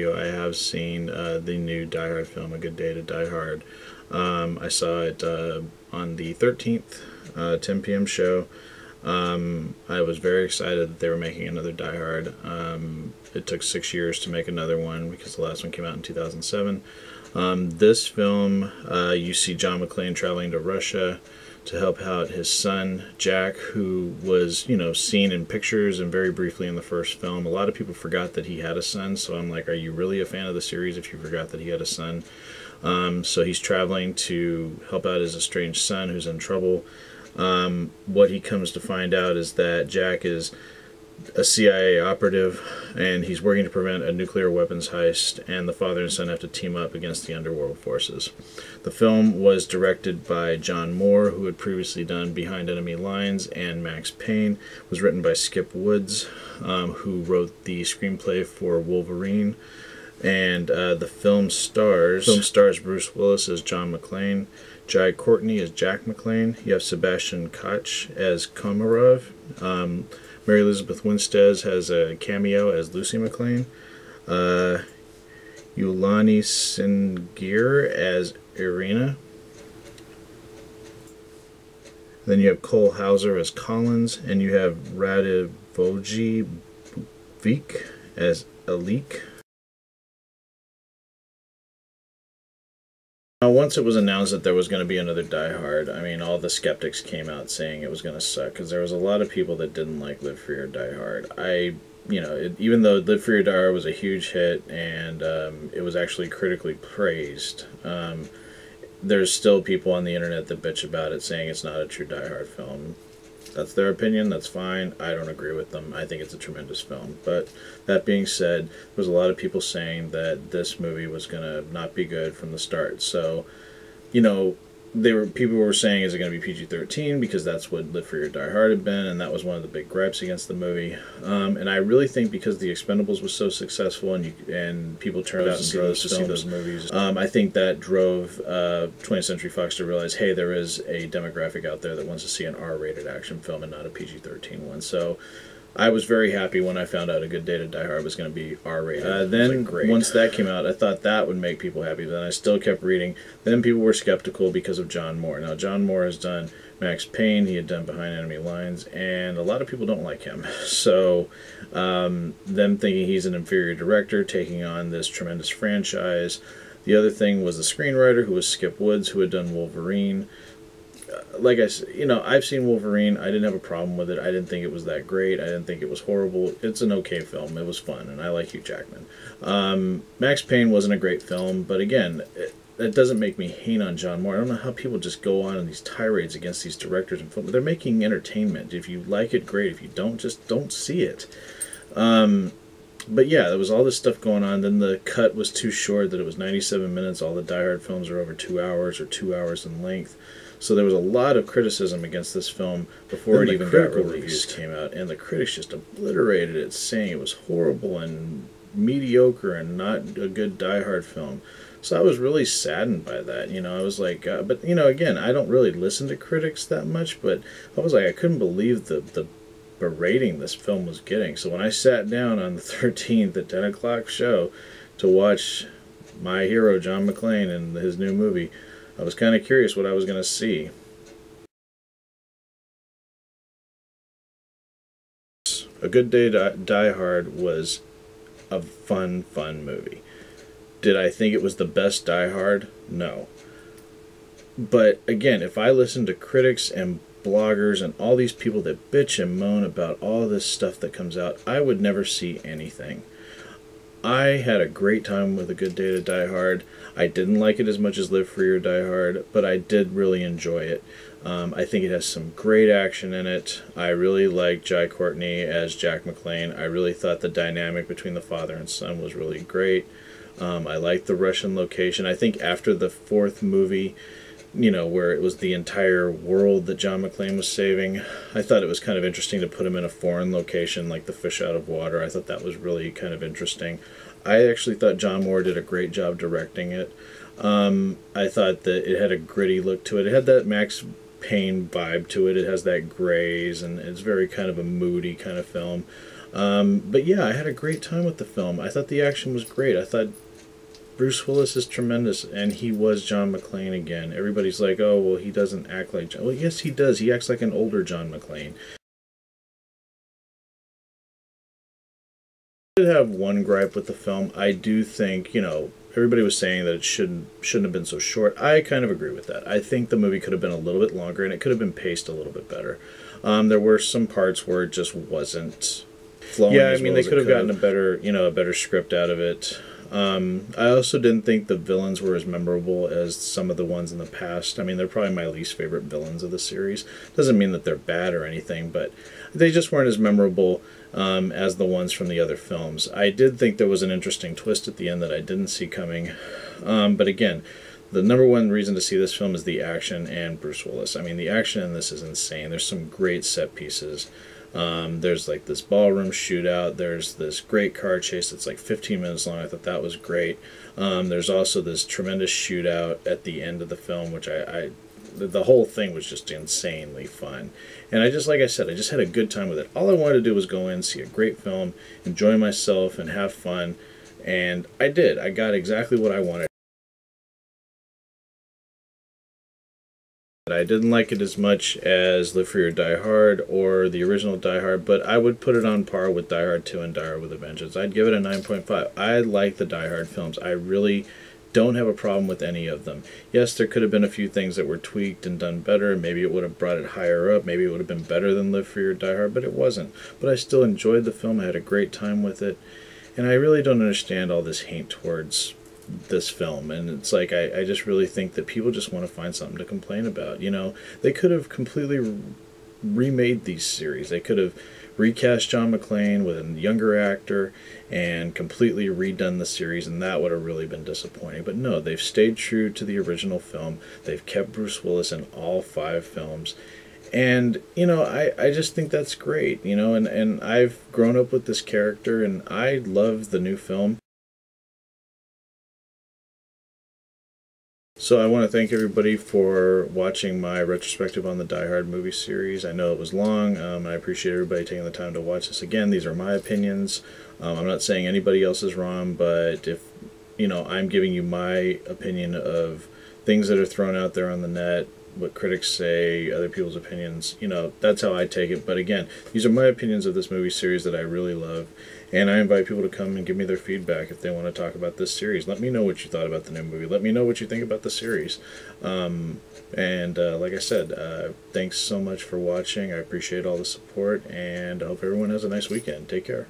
audio, I have seen the new Die Hard film, A Good Day to Die Hard. I saw it on the 13th, 10 p.m. show. I was very excited that they were making another Die Hard. It took 6 years to make another one because the last one came out in 2007. This film, you see John McClane traveling to Russia to help out his son, Jack, who was, seen in pictures and very briefly in the first film. A lot of people forgot that he had a son, so I'm like, are you really a fan of the series if you forgot that he had a son? So he's traveling to help out his estranged son who's in trouble. What he comes to find out is that Jack is a CIA operative, and he's working to prevent a nuclear weapons heist, and the father and son have to team up against the underworld forces. The film was directed by John Moore, who had previously done Behind Enemy Lines and Max Payne. It was written by Skip Woods, who wrote the screenplay for Wolverine. And the film stars Bruce Willis as John McClane, Jai Courtney as Jack McClane. You have Sebastian Koch as Komarov. Mary Elizabeth Winstead has a cameo as Lucy McClane. Yulani Singir as Irina. Then you have Cole Hauser as Collins, and you have Radivoje Vik as Alik. Once it was announced that there was going to be another Die Hard, I mean, all the skeptics came out saying it was going to suck, because there was a lot of people that didn't like Live Free or Die Hard. Even though Live Free or Die Hard was a huge hit, and it was actually critically praised, there's still people on the internet that bitch about it, saying it's not a true Die Hard film. That's their opinion, that's fine. I don't agree with them. I think it's a tremendous film. But that being said, there was a lot of people saying that this movie was going to not be good from the start. So, people were saying, is it going to be PG-13? Because that's what Live Free or Die Hard had been, and that was one of the big gripes against the movie. And I really think because The Expendables was so successful and people turned out in droves to see those movies, I think that drove 20th Century Fox to realize, hey, there is a demographic out there that wants to see an R-rated action film and not a PG-13 one. So I was very happy when I found out A Good Day to Die Hard was going to be R-rated. Then, once that came out, I thought that would make people happy. But then I still kept reading. Then people were skeptical because of John Moore. Now, John Moore has done Max Payne. He had done Behind Enemy Lines. And a lot of people don't like him. So, them thinking he's an inferior director, taking on this tremendous franchise. The other thing was the screenwriter, who was Skip Woods, who had done Wolverine. Like I said, I've seen Wolverine. I didn't have a problem with it. I didn't think it was that great. I didn't think it was horrible. It's an okay film. It was fun, and I like Hugh Jackman. Max Payne wasn't a great film, but again, that doesn't make me hate on John Moore. I don't know how people just go on in these tirades against these directors and film. They're making entertainment. If you like it, great. If you don't, just don't see it. But yeah, there was all this stuff going on. Then the cut was too short, that it was 97 minutes. All the Die Hard films are over 2 hours or 2 hours in length. So there was a lot of criticism against this film before it even got released. Reviews came out, and the critics just obliterated it, saying it was horrible and mediocre and not a good Die Hard film. So I was really saddened by that. I was like, but again, I don't really listen to critics that much, but I was like, I couldn't believe the berating this film was getting. So when I sat down on the 13th at 10 o'clock show to watch my hero John McClane and his new movie, I was kind of curious what I was going to see. A Good Day to Die Hard was a fun movie. Did I think it was the best Die Hard? No. But again, if I listen to critics and bloggers and all these people that bitch and moan about all this stuff that comes out, I would never see anything. I had a great time with A Good Day to Die Hard. I didn't like it as much as Live Free or Die Hard, but I did really enjoy it. I think it has some great action in it. I really like Jai Courtney as Jack McClane. I really thought the dynamic between the father and son was really great. I liked the Russian location. I think after the fourth movie, where it was the entire world that John McClane was saving, I thought it was kind of interesting to put him in a foreign location like the fish out of water. I thought that was really kind of interesting. I actually thought John Moore did a great job directing it. I thought that it had a gritty look to it. It had that Max Payne vibe to it. It has that grays, and it's very kind of a moody kind of film. But yeah, I had a great time with the film. I thought the action was great. I thought Bruce Willis is tremendous, and he was John McClane again. Everybody's like, oh, well, he doesn't act like John. Well, yes, he does. He acts like an older John McClane. I did have one gripe with the film. I do think, everybody was saying that it shouldn't have been so short. I kind of agree with that. I think the movie could have been a little bit longer, and it could have been paced a little bit better. There were some parts where it just wasn't flowing. Yeah, I mean, they could have gotten a better script out of it. I also didn't think the villains were as memorable as some of the ones in the past. I mean, they're probably my least favorite villains of the series. Doesn't mean that they're bad or anything, but they just weren't as memorable as the ones from the other films. I did think there was an interesting twist at the end that I didn't see coming. But again, the number one reason to see this film is the action and Bruce Willis. I mean, the action in this is insane. There's some great set pieces. There's like this ballroom shootout. There's this great car chase that's like 15 minutes long. I thought that was great. There's also this tremendous shootout at the end of the film, which the whole thing was just insanely fun. And like I said, I just had a good time with it. All I wanted to do was go in, see a great film, enjoy myself, and have fun. And I did. I got exactly what I wanted. I didn't like it as much as Live Free or Die Hard or the original Die Hard, but I would put it on par with Die Hard 2 and Die Hard with a Vengeance. I'd give it a 9.5. I like the Die Hard films. I really don't have a problem with any of them. Yes, there could have been a few things that were tweaked and done better. Maybe it would have brought it higher up. Maybe it would have been better than Live Free or Die Hard, but it wasn't. But I still enjoyed the film. I had a great time with it. And I really don't understand all this hate towards this film, and it's like I just really think that people just want to find something to complain about. They could have completely remade these series. They could have recast John McClane with a younger actor and completely redone the series, and that would have really been disappointing. But no, they've stayed true to the original film. They've kept Bruce Willis in all 5 films. And, I just think that's great, and I've grown up with this character, and I love the new film. So I want to thank everybody for watching my retrospective on the Die Hard movie series. I know it was long. I appreciate everybody taking the time to watch this. Again, these are my opinions. I'm not saying anybody else is wrong, but if, I'm giving you my opinion of things that are thrown out there on the net, what critics say, other people's opinions, that's how I take it. But again, these are my opinions of this movie series that I really love. And I invite people to come and give me their feedback if they want to talk about this series. Let me know what you thought about the new movie. Let me know what you think about the series. Like I said, thanks so much for watching. I appreciate all the support, and I hope everyone has a nice weekend. Take care.